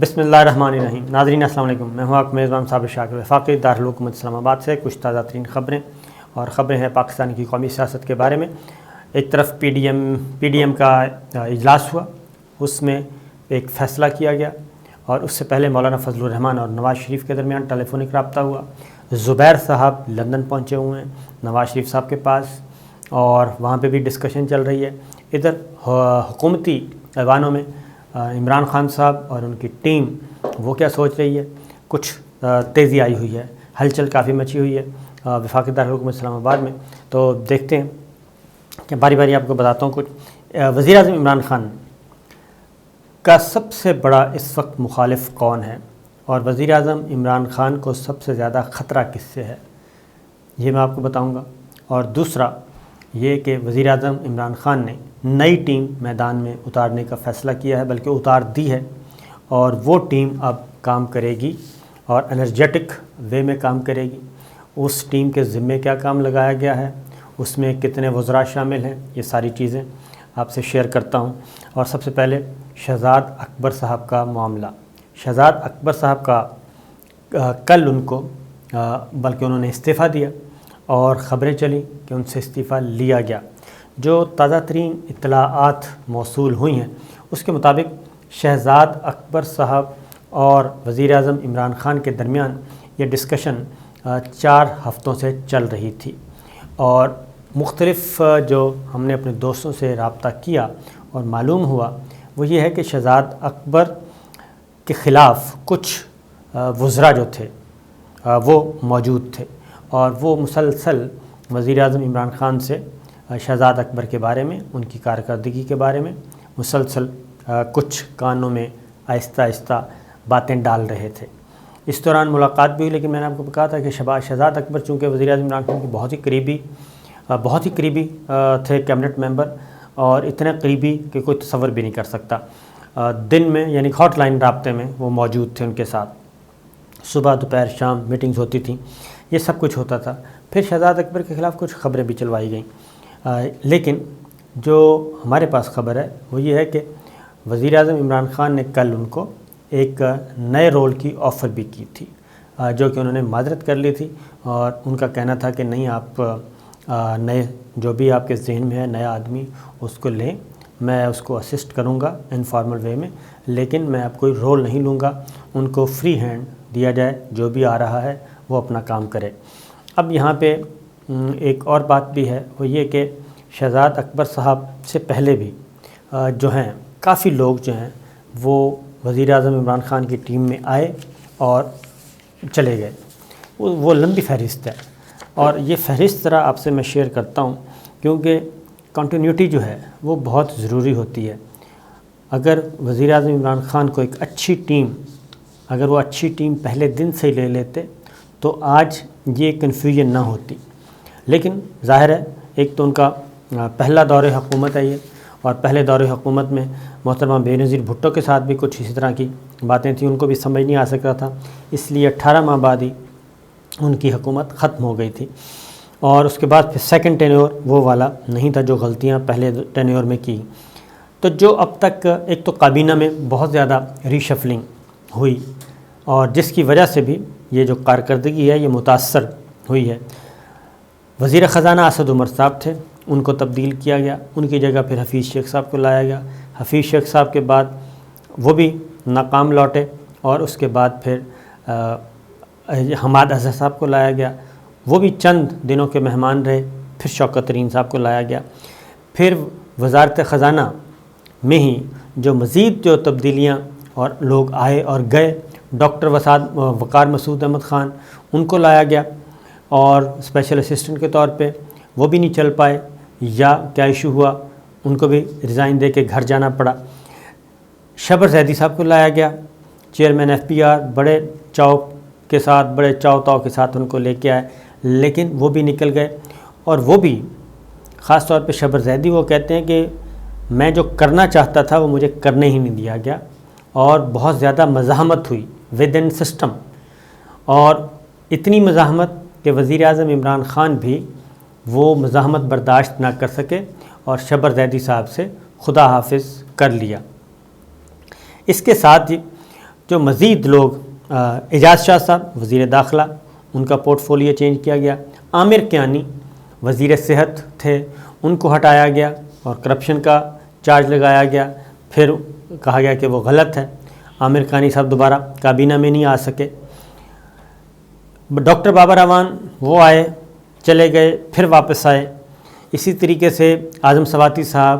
بسم اللہ الرحمن الرحیم۔ ناظرین السلام علیکم، میں ہوں آپ کا میزبان صابر شاکر وفاقی دارالحکومت اسلام آباد سے۔ کچھ تازہ ترین خبریں ہیں پاکستان کی قومی سیاست کے بارے میں۔ ایک طرف پی ڈی ایم کا اجلاس ہوا، اس میں ایک فیصلہ کیا گیا، اور اس سے پہلے مولانا فضل الرحمان اور نواز شریف کے درمیان ٹیلی فونک رابطہ ہوا۔ زبیر صاحب لندن پہنچے ہوئے ہیں نواز شریف صاحب کے پاس، اور وہاں پہ بھی ڈسکشن چل رہی ہے۔ ادھر حکومتی ایوانوں میں عمران خان صاحب اور ان کی ٹیم وہ کیا سوچ رہی ہے، کچھ تیزی آئی ہوئی ہے، ہلچل کافی مچی ہوئی ہے وفاقی دارالحکومت اسلام آباد میں۔ تو دیکھتے ہیں کہ باری باری آپ کو بتاتا ہوں کچھ۔ وزیر اعظم عمران خان کا سب سے بڑا اس وقت مخالف کون ہے، اور وزیر اعظم عمران خان کو سب سے زیادہ خطرہ کس سے ہے، یہ میں آپ کو بتاؤں گا۔ اور دوسرا یہ کہ وزیر اعظم عمران خان نے نئی ٹیم میدان میں اتارنے کا فیصلہ کیا ہے، بلکہ اتار دی ہے، اور وہ ٹیم اب کام کرے گی اور انرجیٹک وے میں کام کرے گی۔ اس ٹیم کے ذمے کیا کام لگایا گیا ہے، اس میں کتنے وزراء شامل ہیں، یہ ساری چیزیں آپ سے شیئر کرتا ہوں۔ اور سب سے پہلے شہزاد اکبر صاحب کا معاملہ۔ شہزاد اکبر صاحب کا کل ان کو بلکہ انہوں نے استعفیٰ دیا، اور خبریں چلیں کہ ان سے استعفیٰ لیا گیا۔ جو تازہ ترین اطلاعات موصول ہوئی ہیں اس کے مطابق شہزاد اکبر صاحب اور وزیر اعظم عمران خان کے درمیان یہ ڈسکشن 4 ہفتوں سے چل رہی تھی، اور مختلف جو ہم نے اپنے دوستوں سے رابطہ کیا اور معلوم ہوا وہ یہ ہے کہ شہزاد اکبر کے خلاف کچھ وزراء جو تھے وہ موجود تھے، اور وہ مسلسل وزیر اعظم عمران خان سے شہزاد اکبر کے بارے میں، ان کی کارکردگی کے بارے میں مسلسل کچھ کانوں میں آہستہ آہستہ باتیں ڈال رہے تھے۔ اس دوران ملاقات بھی ہوئی، لیکن میں نے آپ کو کہا تھا کہ شہزاد اکبر چونکہ وزیر اعظم عمران خان کے بہت ہی قریبی تھے کیبنٹ ممبر، اور اتنے قریبی کہ کوئی تصور بھی نہیں کر سکتا۔ دن میں یعنی ہاٹ لائن رابطے میں وہ موجود تھے، ان کے ساتھ صبح دوپہر شام میٹنگز ہوتی تھیں، یہ سب کچھ ہوتا تھا۔ پھر شہزاد اکبر کے خلاف کچھ خبریں بھی چلوائی گئیں، لیکن جو ہمارے پاس خبر ہے وہ یہ ہے کہ وزیر اعظم عمران خان نے کل ان کو ایک نئے رول کی آفر بھی کی تھی، جو کہ انہوں نے معذرت کر لی تھی، اور ان کا کہنا تھا کہ نہیں، آپ نئے جو بھی آپ کے ذہن میں ہے نیا آدمی اس کو لیں، میں اس کو اسسٹ کروں گا انفارمل وے میں، لیکن میں اب کوئی رول نہیں لوں گا، ان کو فری ہینڈ دیا جائے، جو بھی آ رہا ہے وہ اپنا کام کرے۔ اب یہاں پہ ایک اور بات بھی ہے، وہ یہ کہ شہزاد اکبر صاحب سے پہلے بھی جو ہیں کافی لوگ جو ہیں وہ وزیر اعظم عمران خان کی ٹیم میں آئے اور چلے گئے۔ وہ لمبی فہرست ہے، اور یہ فہرست ذرا آپ سے میں شیئر کرتا ہوں، کیونکہ کنٹینیوٹی جو ہے وہ بہت ضروری ہوتی ہے۔ اگر وزیر اعظم عمران خان کو ایک اچھی ٹیم، اگر وہ اچھی ٹیم پہلے دن سے ہی لے لیتے تو آج یہ کنفیوژن نہ ہوتی، لیکن ظاہر ہے ایک تو ان کا پہلا دور حکومت ہے یہ، اور پہلے دور حکومت میں محترمہ بینظیر بھٹو کے ساتھ بھی کچھ اسی طرح کی باتیں تھیں، ان کو بھی سمجھ نہیں آ سکتا تھا، اس لیے 18 ماہ بعد ہی ان کی حکومت ختم ہو گئی تھی، اور اس کے بعد پھر سیکنڈ ٹینیور وہ والا نہیں تھا جو غلطیاں پہلے ٹینیور میں کی۔ تو جو اب تک ایک تو کابینہ میں بہت زیادہ ری شفلنگ ہوئی، اور جس کی وجہ سے بھی یہ جو کارکردگی ہے یہ متاثر ہوئی ہے۔ وزیر خزانہ اسد عمر صاحب تھے، ان کو تبدیل کیا گیا، ان کی جگہ پھر حفیظ شیخ صاحب کو لایا گیا۔ حفیظ شیخ صاحب کے بعد وہ بھی ناکام لوٹے، اور اس کے بعد پھر حماد اظہر صاحب کو لایا گیا، وہ بھی چند دنوں کے مہمان رہے۔ پھر شوکت ترین صاحب کو لایا گیا۔ پھر وزارت خزانہ میں ہی جو مزید جو تبدیلیاں اور لوگ آئے اور گئے، ڈاکٹر وقار مسعود احمد خان ان کو لایا گیا، اور اسپیشل اسسٹنٹ کے طور پہ وہ بھی نہیں چل پائے، یا کیا ایشو ہوا، ان کو بھی ریزائن دے کے گھر جانا پڑا۔ شبر زیدی صاحب کو لایا گیا، چیئرمین FPR، بڑے چاؤ کے ساتھ، بڑے چاؤ تاؤ کے ساتھ ان کو لے کے آئے، لیکن وہ بھی نکل گئے، اور وہ بھی خاص طور پہ شبر زیدی وہ کہتے ہیں کہ میں جو کرنا چاہتا تھا وہ مجھے کرنے ہی نہیں دیا گیا، اور بہت زیادہ مزاحمت ہوئی ود ان سسٹم، اور اتنی مزاحمت کہ وزیر اعظم عمران خان بھی وہ مزاحمت برداشت نہ کر سکے، اور شبر زیدی صاحب سے خدا حافظ کر لیا۔ اس کے ساتھ ہی جو مزید لوگ اعجاز شاہ صاحب وزیر داخلہ، ان کا پورٹ فولیو چینج کیا گیا، عامر کیانی وزیر صحت تھے، ان کو ہٹایا گیا اور کرپشن کا چارج لگایا گیا، پھر کہا گیا کہ وہ غلط ہے، عامر کیانی صاحب دوبارہ کابینہ میں نہیں آ سکے۔ ڈاکٹر بابر اعوان وہ آئے، چلے گئے، پھر واپس آئے۔ اسی طریقے سے اعظم سواتی صاحب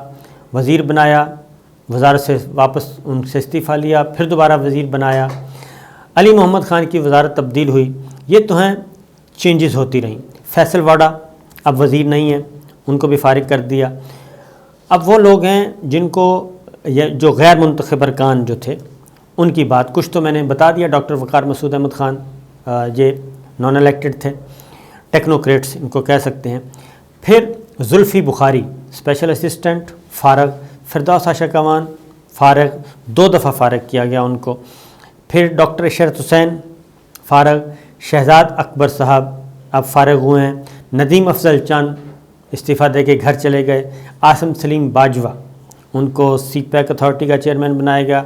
وزیر بنایا، وزارت سے واپس ان سے استعفیٰ لیا، پھر دوبارہ وزیر بنایا۔ علی محمد خان کی وزارت تبدیل ہوئی۔ یہ تو ہیں چینجز ہوتی رہیں۔ فیصل واڈا اب وزیر نہیں ہیں، ان کو بھی فارغ کر دیا۔ اب وہ لوگ ہیں جن کو جو غیر منتخب ارکان جو تھے ان کی بات کچھ تو میں نے بتا دیا۔ ڈاکٹر وقار مسعود احمد خان یہ نان الیکٹڈ تھے، ٹیکنوکریٹس ان کو کہہ سکتے ہیں۔ پھر زلفی بخاری اسپیشل اسسٹنٹ فارغ، فردوس عائشہ کوان فارغ، 2 دفعہ فارغ کیا گیا ان کو۔ پھر ڈاکٹر اشرت حسین فارغ، شہزاد اکبر صاحب اب فارغ ہوئے ہیں، ندیم افضل چند استعفیٰ دے کے گھر چلے گئے، عاصم سلیم باجوہ ان کو سی پیک اتھارٹی کا چیئرمین بنایا گیا،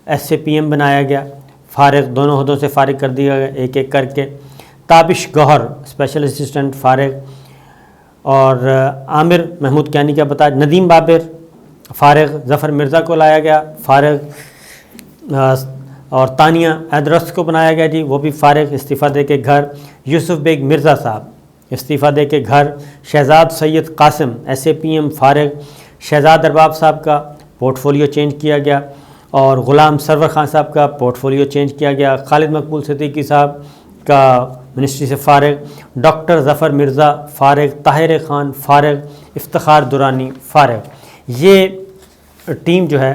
ایس اے پی ایم بنایا گیا، فارغ، دونوں عہدوں سے فارغ کر دیا گیا ایک ایک کر کے۔ تابش گوہر اسپیشل اسسٹنٹ فارغ، اور عامر محمود کیانی کا بتا، ندیم بابر فارغ، ظفر مرزا کو لایا گیا فارغ، اور تانیہ ایدرس کو بنایا گیا جی، وہ بھی فارغ، استعفیٰ دے کے گھر۔ یوسف بیگ مرزا صاحب استعفیٰ دے کے گھر۔ Shahzad Syed Qasim S A P M فارغ، شہزاد ارباب صاحب کا پورٹ فولیو چینج کیا گیا، اور غلام سرور خان صاحب کا پورٹ فولیو چینج کیا گیا۔ خالد مقبول صدیقی صاحب کا منسٹری سے فارغ، ڈاکٹر ظفر مرزا فارغ، طاہر خان فارغ، افتخار درانی فارغ۔ یہ ٹیم جو ہے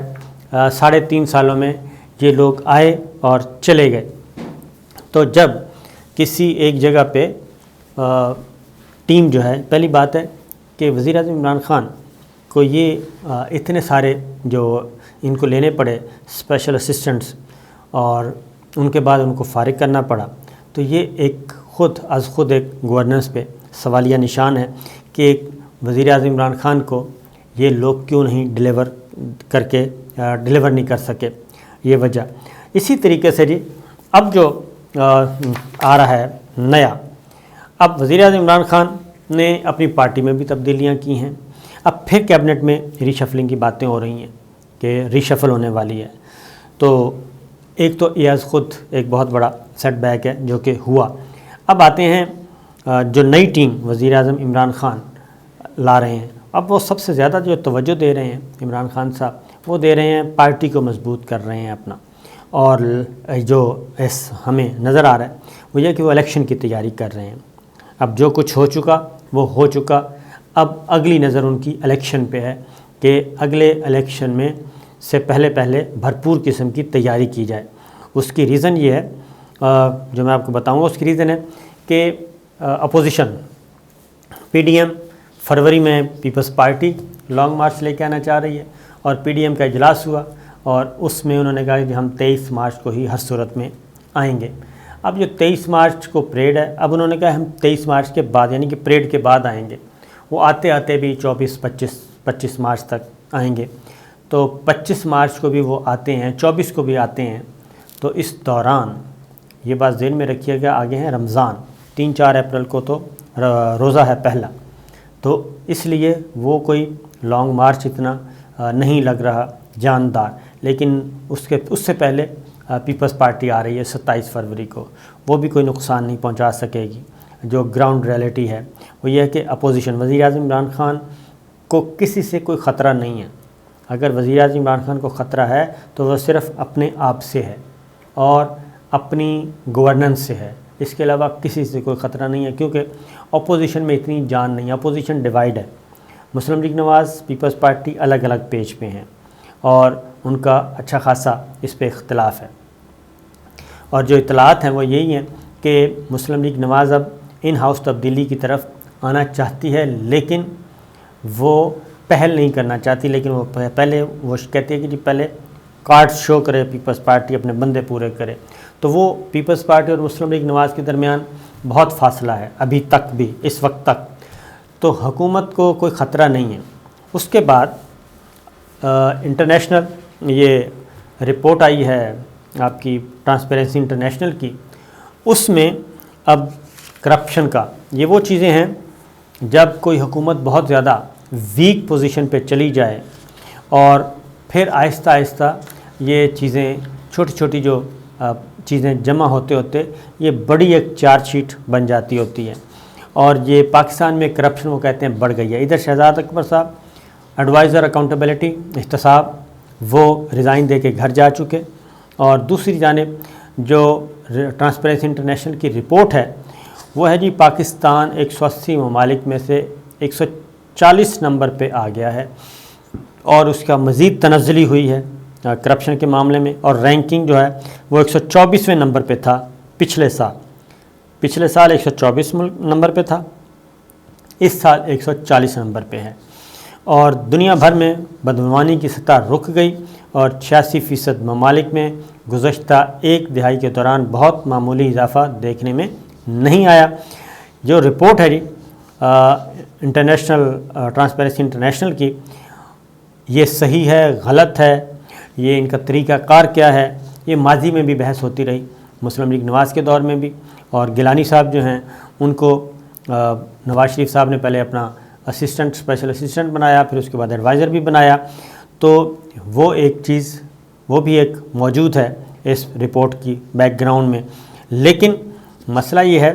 3.5 سالوں میں یہ لوگ آئے اور چلے گئے۔ تو جب کسی ایک جگہ پہ ٹیم جو ہے، پہلی بات ہے کہ وزیر اعظم عمران خان کو یہ اتنے سارے جو ان کو لینے پڑے اسپیشل اسسٹنٹس، اور ان کے بعد ان کو فارغ کرنا پڑا، تو یہ ایک خود ایک گورننس پہ سوالیہ نشان ہے کہ ایک وزیر اعظم عمران خان کو یہ لوگ کیوں نہیں ڈیلیور نہیں کر سکے، یہ وجہ۔ اسی طریقے سے جی اب جو آ رہا ہے نیا، اب وزیر اعظم عمران خان نے اپنی پارٹی میں بھی تبدیلیاں کی ہیں، اب پھر کیبنٹ میں ری شفلنگ کی باتیں ہو رہی ہیں کہ ری شفل ہونے والی ہے۔ تو ایک تو یہ خود ایک بہت بڑا سیٹ بیک ہے جو کہ ہوا۔ اب آتے ہیں جو نئی ٹیم وزیر اعظم عمران خان لا رہے ہیں، اب وہ سب سے زیادہ جو توجہ دے رہے ہیں عمران خان صاحب، وہ دے رہے ہیں پارٹی کو مضبوط کر رہے ہیں اپنا، اور جو ہمیں نظر آ رہا ہے وہ یہ کہ وہ الیکشن کی تیاری کر رہے ہیں۔ اب جو کچھ ہو چکا وہ ہو چکا، اب اگلی نظر ان کی الیکشن پہ ہے کہ اگلے الیکشن میں سے پہلے بھرپور قسم کی تیاری کی جائے۔ اس کی ریزن یہ ہے جو میں آپ کو بتاؤں گا، اس کی ریزن ہے کہ اپوزیشن پی ڈی ایم فروری میں پیپلز پارٹی لانگ مارچ لے کے آنا چاہ رہی ہے، اور پی ڈی ایم کا اجلاس ہوا اور اس میں انہوں نے کہا کہ ہم 23 مارچ کو ہی ہر صورت میں آئیں گے۔ اب جو 23 مارچ کو پریڈ ہے، اب انہوں نے کہا ہم 23 مارچ کے بعد یعنی کہ پریڈ کے بعد آئیں گے۔ وہ آتے آتے بھی 25 مارچ تک آئیں گے، تو 25 مارچ کو بھی وہ آتے ہیں، 24 کو بھی آتے ہیں۔ تو اس دوران یہ بات ذہن میں رکھیے گا، آگے ہیں رمضان، 3-4 اپریل کو تو روزہ ہے پہلا، تو اس لیے وہ کوئی لانگ مارچ اتنا نہیں لگ رہا جاندار۔ لیکن اس سے پہلے پیپلز پارٹی آ رہی ہے 27 فروری کو، وہ بھی کوئی نقصان نہیں پہنچا سکے گی۔ جو گراؤنڈ ریئلٹی ہے وہ یہ ہے کہ اپوزیشن وزیر اعظم عمران خان کو کسی سے کوئی خطرہ نہیں ہے۔ اگر وزیر اعظم عمران خان کو خطرہ ہے تو وہ صرف اپنے آپ سے ہے اور اپنی گورننس سے ہے، اس کے علاوہ کسی سے کوئی خطرہ نہیں ہے، کیونکہ اپوزیشن میں اتنی جان نہیں ہے، اپوزیشن ڈیوائیڈ ہے۔ مسلم لیگ نواز پیپلز پارٹی الگ الگ پیج پہ ہیں اور ان کا اچھا خاصا اس پہ اختلاف ہے، اور جو اطلاعات ہیں وہ یہی ہیں کہ مسلم لیگ نواز اب ان ہاؤس تبدیلی کی طرف آنا چاہتی ہے، لیکن وہ پہل نہیں کرنا چاہتی، لیکن وہ پہلے وہ کہتی ہے کہ جی پہلے کارڈ شو کرے پیپلز پارٹی، اپنے بندے پورے کرے۔ تو وہ پیپلز پارٹی اور مسلم لیگ نواز کے درمیان بہت فاصلہ ہے ابھی تک بھی، اس وقت تک تو حکومت کو کوئی خطرہ نہیں ہے۔ اس کے بعد انٹرنیشنل یہ رپورٹ آئی ہے آپ کی ٹرانسپیرنسی انٹرنیشنل کی، اس میں اب کرپشن کا یہ وہ چیزیں ہیں جب کوئی حکومت بہت زیادہ ویک پوزیشن پہ چلی جائے اور پھر آہستہ آہستہ یہ چیزیں چھوٹی چھوٹی جو چیزیں جمع ہوتے ہوتے یہ بڑی ایک چارج شیٹ بن جاتی ہوتی ہے، اور یہ پاکستان میں کرپشن وہ کہتے ہیں بڑھ گئی ہے۔ ادھر شہزاد اکبر صاحب ایڈوائزر اکاؤنٹیبلٹی احتساب وہ ریزائن دے کے گھر جا چکے، اور دوسری جانب جو ٹرانسپیرنسی انٹرنیشنل کی رپورٹ ہے وہ ہے جی پاکستان 180 ممالک میں سے 140 نمبر پہ آ گیا ہے، اور اس کا مزید تنزلی ہوئی ہے کرپشن کے معاملے میں، اور رینکنگ جو ہے وہ 124ویں نمبر پہ تھا پچھلے سال 124 نمبر پہ تھا، اس سال 140 نمبر پہ ہے، اور دنیا بھر میں بدعنوانی کی سطح رک گئی، اور 86% ممالک میں گزشتہ ایک دہائی کے دوران بہت معمولی اضافہ دیکھنے میں نہیں آیا۔ جو رپورٹ ہے جی ٹرانسپیرنسی انٹرنیشنل کی، یہ صحیح ہے غلط ہے، یہ ان کا طریقہ کار کیا ہے، یہ ماضی میں بھی بحث ہوتی رہی، مسلم لیگ نواز کے دور میں بھی، اور گیلانی صاحب جو ہیں ان کو نواز شریف صاحب نے پہلے اپنا اسپیشل اسسٹنٹ بنایا، پھر اس کے بعد ایڈوائزر بھی بنایا، تو وہ ایک چیز وہ بھی ایک موجود ہے اس رپورٹ کی بیک گراؤنڈ میں۔ لیکن مسئلہ یہ ہے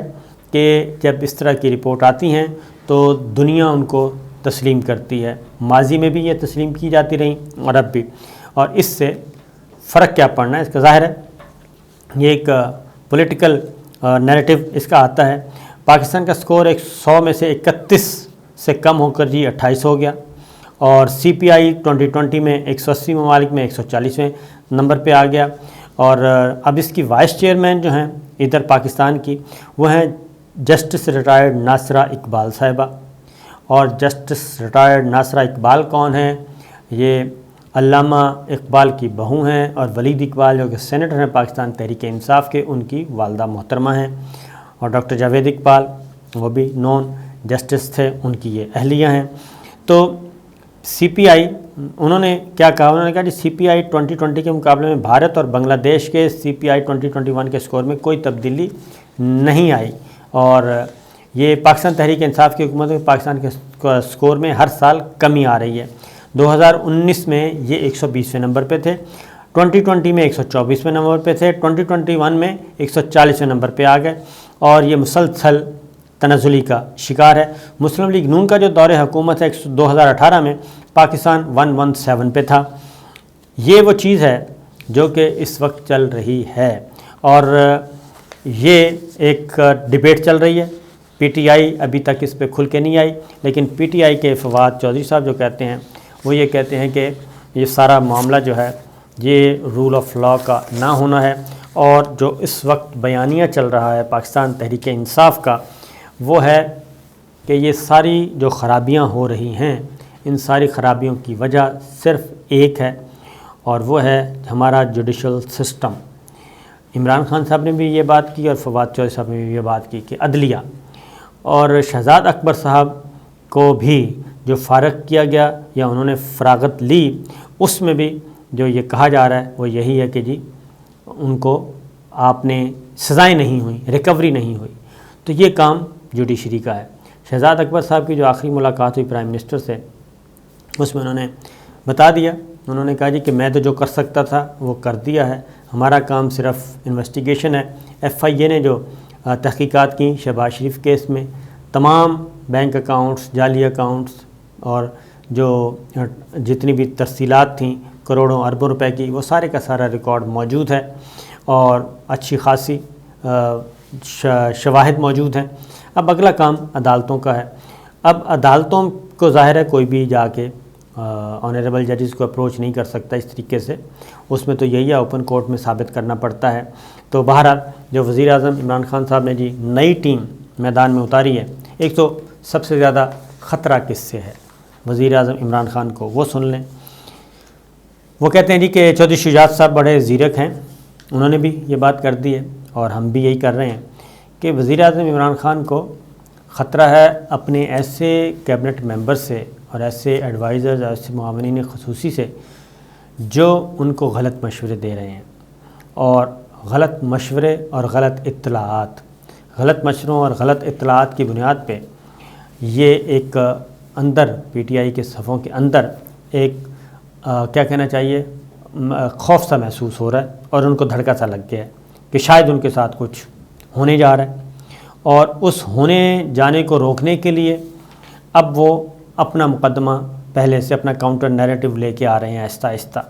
کہ جب اس طرح کی رپورٹ آتی ہیں تو دنیا ان کو تسلیم کرتی ہے، ماضی میں بھی یہ تسلیم کی جاتی رہیں اور اب بھی، اور اس سے فرق کیا پڑنا ہے، اس کا ظاہر ہے یہ ایک پولیٹیکل نیریٹو اس کا آتا ہے۔ پاکستان کا سکور 100 میں سے 31 سے کم ہو کر جی 28 ہو گیا، اور سی پی آئی 2020 میں 180 ممالک میں 140ویں نمبر پہ آ گیا، اور اب اس کی وائس چیئرمین جو ہیں ادھر پاکستان کی وہ ہیں جسٹس ریٹائرڈ ناصرہ اقبال صاحبہ، اور جسٹس ریٹائرڈ ناصرہ اقبال کون ہیں؟ یہ علامہ اقبال کی بہو ہیں، اور ولید اقبال جو کہ سینیٹر ہیں پاکستان تحریک انصاف کے، ان کی والدہ محترمہ ہیں، اور ڈاکٹر جاوید اقبال وہ بھی نون جسٹس تھے، ان کی یہ اہلیہ ہیں۔ تو سی پی آئی انہوں نے کیا کہا؟ انہوں نے کہا کہ سی پی آئی 2020 کے مقابلے میں بھارت اور بنگلہ دیش کے سی پی آئی 2021 کے سکور میں کوئی تبدیلی نہیں آئی، اور یہ پاکستان تحریک انصاف کی حکومت میں پاکستان کے سکور میں ہر سال کمی آ رہی ہے۔ 2019 میں یہ 120ویں نمبر پہ تھے، 2020 میں 124ویں نمبر پہ تھے، 2021 میں 140ویں نمبر پہ آ گئے، اور یہ مسلسل تنزلی کا شکار ہے۔ مسلم لیگ نون کا جو دور حکومت ہے 2018 میں پاکستان 117 پہ تھا۔ یہ وہ چیز ہے جو کہ اس وقت چل رہی ہے، اور یہ ایک ڈیبیٹ چل رہی ہے۔ پی ٹی آئی ابھی تک اس پہ کھل کے نہیں آئی، لیکن پی ٹی آئی کے فواد چودھری صاحب جو کہتے ہیں وہ یہ کہتے ہیں کہ یہ سارا معاملہ جو ہے یہ رول آف لا کا نہ ہونا ہے، اور جو اس وقت بیانیہ چل رہا ہے پاکستان تحریک انصاف کا وہ ہے کہ یہ ساری جو خرابیاں ہو رہی ہیں ان ساری خرابیوں کی وجہ صرف ایک ہے، اور وہ ہے ہمارا جوڈیشل سسٹم۔ عمران خان صاحب نے بھی یہ بات کی، اور فواد چودھری صاحب نے بھی یہ بات کی کہ عدلیہ، اور شہزاد اکبر صاحب کو بھی جو فارغ کیا گیا یا انہوں نے فراغت لی، اس میں بھی جو یہ کہا جا رہا ہے وہ یہی ہے کہ جی ان کو آپ نے سزائیں نہیں ہوئیں، ریکوری نہیں ہوئی، تو یہ کام جوڈیشری کا ہے۔ شہزاد اکبر صاحب کی جو آخری ملاقات ہوئی پرائم منسٹر سے، اس میں انہوں نے بتا دیا، انہوں نے کہا جی کہ میں تو جو کر سکتا تھا وہ کر دیا ہے، ہمارا کام صرف انویسٹیگیشن ہے۔ ایف آئی اے نے جو تحقیقات کی شہباز شریف کیس میں، تمام بینک اکاؤنٹس، جعلی اکاؤنٹس، اور جو جتنی بھی ترسیلات تھیں کروڑوں اربوں روپے کی، وہ سارے کا سارا ریکارڈ موجود ہے، اور اچھی خاصی شواہد موجود ہیں۔ اب اگلا کام عدالتوں کا ہے۔ اب عدالتوں کو ظاہر ہے کوئی بھی جا کے آنریبل ججز کو اپروچ نہیں کر سکتا اس طریقے سے، اس میں تو یہی ہے اوپن کورٹ میں ثابت کرنا پڑتا ہے۔ تو بہرحال جو وزیر اعظم عمران خان صاحب نے جی نئی ٹیم میدان میں اتاری ہے، ایک تو سب سے زیادہ خطرہ کس سے ہے وزیر اعظم عمران خان کو، وہ سن لیں۔ وہ کہتے ہیں جی کہ چودھری شجاعت صاحب بڑے زیرک ہیں، انہوں نے بھی یہ بات کر دی ہے، اور ہم بھی یہی کر رہے ہیں کہ وزیر اعظم عمران خان کو خطرہ ہے اپنے ایسے کیبنٹ ممبر سے اور ایسے ایڈوائزرز، ایسے معاونین خصوصی سے جو ان کو غلط مشورے دے رہے ہیں، اور غلط مشورے اور غلط مشوروں اور غلط اطلاعات کی بنیاد پہ یہ ایک اندر پی ٹی آئی کے صفوں کے اندر ایک کیا کہنا چاہیے خوف سا محسوس ہو رہا ہے، اور ان کو دھڑکا سا لگ گیا ہے کہ شاید ان کے ساتھ کچھ ہونے جا رہا ہے، اور اس ہونے جانے کو روکنے کے لیے اب وہ اپنا مقدمہ پہلے سے اپنا کاؤنٹر نیریٹو لے کے آ رہے ہیں آہستہ آہستہ.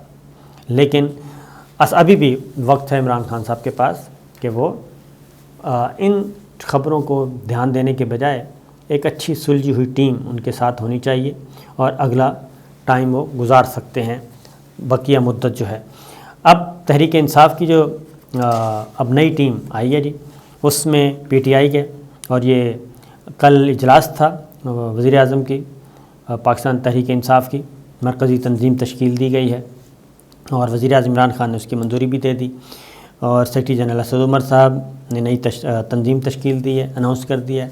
لیکن ابھی بھی وقت ہے عمران خان صاحب کے پاس کہ وہ ان خبروں کو دھیان دینے کے بجائے ایک اچھی سلجھی ہوئی ٹیم ان کے ساتھ ہونی چاہیے، اور اگلا ٹائم وہ گزار سکتے ہیں بقیہ مدت جو ہے. اب تحریک انصاف کی جو اب نئی ٹیم آئی ہے جی، اس میں پی ٹی آئی کے، اور یہ کل اجلاس تھا وزیر اعظم کی پاکستان تحریک انصاف کی، مرکزی تنظیم تشکیل دی گئی ہے اور وزیر اعظم عمران خان نے اس کی منظوری بھی دے دی، اور سیکریٹری جنرل اسد عمر صاحب نے نئی تنظیم تشکیل دی ہے، اناؤنس کر دیا ہے.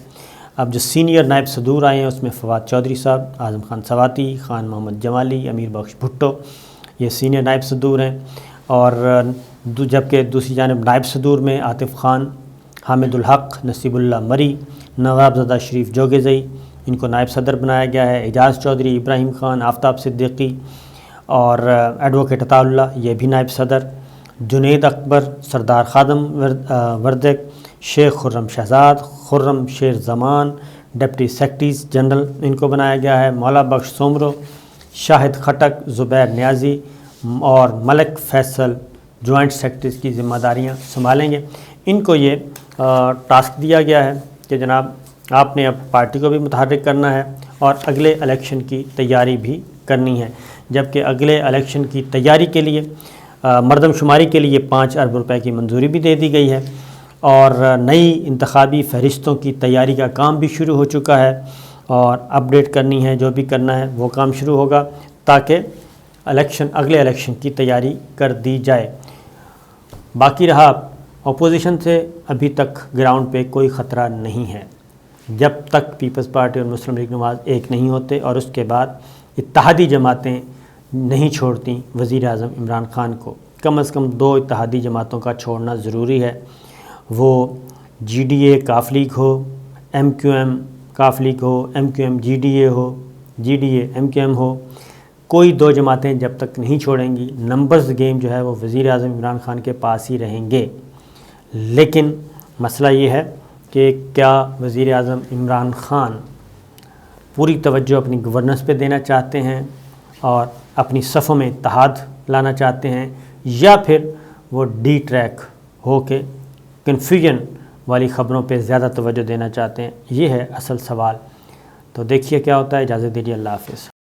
اب جو سینئر نائب صدور آئے ہیں اس میں فواد چودھری صاحب، اعظم خان سواتی، خان محمد جمالی، امیر بخش بھٹو، یہ سینئر نائب صدور ہیں. اور جبکہ دوسری جانب نائب صدور میں عاطف خان، حامد الحق، نصیب اللہ مری، نواب زادہ شریف جوگزئی، ان کو نائب صدر بنایا گیا ہے. اعجاز چودھری، ابراہیم خان، آفتاب صدیقی اور ایڈوکیٹ عطا اللہ، یہ بھی نائب صدر. جنید اکبر، سردار خادم وردک، شیخ خرم شہزاد، خرم شیر زمان، ڈپٹی سیکرٹریز جنرل ان کو بنایا گیا ہے. مولا بخش سومرو، شاہد خٹک، زبیر نیازی اور ملک فیصل جوائنٹ سیکرٹریز کی ذمہ داریاں سنبھالیں گے. ان کو یہ ٹاسک دیا گیا ہے کہ جناب آپ نے اب پارٹی کو بھی متحرک کرنا ہے اور اگلے الیکشن کی تیاری بھی کرنی ہے. جبکہ اگلے الیکشن کی تیاری کے لیے مردم شماری کے لیے 5 ارب روپے کی منظوری بھی دے دی گئی ہے، اور نئی انتخابی فہرستوں کی تیاری کا کام بھی شروع ہو چکا ہے، اور اپڈیٹ کرنی ہے، جو بھی کرنا ہے وہ کام شروع ہوگا تاکہ اگلے الیکشن کی تیاری کر دی جائے. باقی رہا اپوزیشن سے ابھی تک گراؤنڈ پہ کوئی خطرہ نہیں ہے. جب تک پیپلز پارٹی اور مسلم لیگ نواز ایک نہیں ہوتے اور اس کے بعد اتحادی جماعتیں نہیں چھوڑتی وزیر اعظم عمران خان کو، کم از کم 2 اتحادی جماعتوں کا چھوڑنا ضروری ہے. وہ جی ڈی اے کاف لیگ ہو، ایم کیو ایم کاف لیگ ہو، M Q M G D A ہو، G D A M Q M ہو، کوئی 2 جماعتیں جب تک نہیں چھوڑیں گی نمبرز گیم جو ہے وہ وزیر اعظم عمران خان کے پاس ہی رہیں گے. لیکن مسئلہ یہ ہے کہ کیا وزیر اعظم عمران خان پوری توجہ اپنی گورننس پہ دینا چاہتے ہیں اور اپنی صفوں میں اتحاد لانا چاہتے ہیں، یا پھر وہ ڈی ٹریک ہو کے کنفیوژن والی خبروں پہ زیادہ توجہ دینا چاہتے ہیں؟ یہ ہے اصل سوال. تو دیکھیے کیا ہوتا ہے. اجازت دیجیے، اللہ حافظ.